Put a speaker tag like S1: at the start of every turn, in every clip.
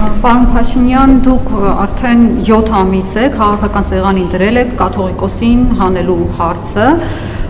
S1: Պարոն Փաշինյան, դուք արդեն 7 ամիս է քաղաքական սեղանին դրել եք կաթողիկոսին հանելու հարցը,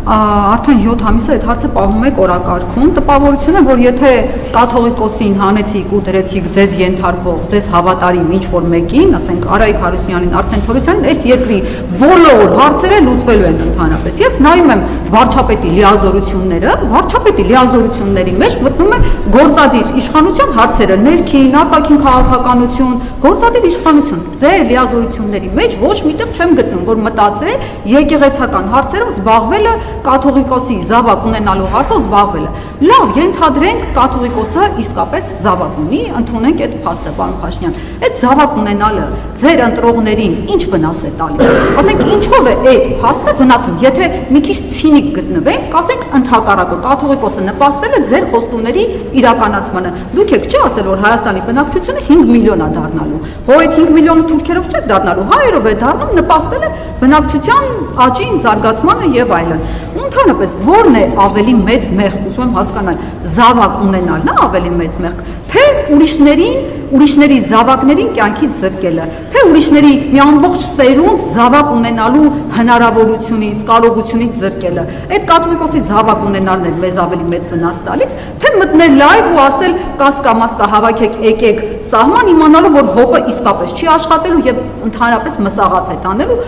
S1: արդեն 7 ամիս է այդ հարցը պահում եք օրակարգում, տպավորություն է, որ եթե կաթողիկոսին հանեցիք ու դրեցիք ձեզ ենթարկվող, ձեզ հավատարիմ ինչ-որ մեկին, ասենք Արայիկ Հարությունյանին, Արսեն Թորոսյանին, այս երկրի բոլոր հարցերը լուծվելու են ընդհանրապես։ Ես նայում եմ վարչապետի լիազորությունները, վարչապետի լիազորությունների մեջ մտնում է գործադիր իշխանության հարցերը, ներքին, արտաքին քաղաքականություն, գործադիր իշխանություն։ Ձեր լիազորությունների մեջ ոչ միտեղ չեմ գտնում, որ մտածե եկեղեցական հարցերով զբաղվելը, կաթողիկոսի զավակ ունենալու հարցով զբաղվելը։ Լավ, ենթադրենք կաթողիկոսը իսկապես զավակ ունի, ընդունենք այդ փաստը, պարոն Փաշինյան։ Այդ զավակ ունենալը ձեր ընտրողներին ինչ վնաս է տալիս։ Ասենք ինչով է այդ փաստը վնասում, եթե մի քիչ ցինիկ գտնվենք, ասենք ընդհակառակը կաթողիկոսը նպաստել է ձեր խոստումների իրականացմանը։ Դուք եք չի ասել, որ Հայաստանի բնակչությունը 5 միլիոն է դառնալու։ Հո այդ 5 միլիոնը թուրքերով չէ դառնալու, հայերով է դառնում, նպաստել է բնակչության աճին, զարգացմանը եւ այլն։ Ընդհանրապես ո՞րն է ավելի մեծ մեղք, ուզում եմ հասկանալ, զավակ ունենալն է ավելի մեծ մեղք, թե ուրիշների զավակներին կյանքից զրկելը, թե ուրիշների մի ամբողջ սերունդ զավակ ունենալու հնարավորությունից, կարողությունից զրկելը։ Այդ կաթողիկոսի զավակ ունենալն է մեզ ավելի մեծ վնաս տալիս, թե մտնել լայվ ու ասել կասկամասկա հավաքեք, եկեք սահման, իմանալով որ հոպը իսկապես չի աշխատելու եւ ընդհանրապես մսաղաց է տանելու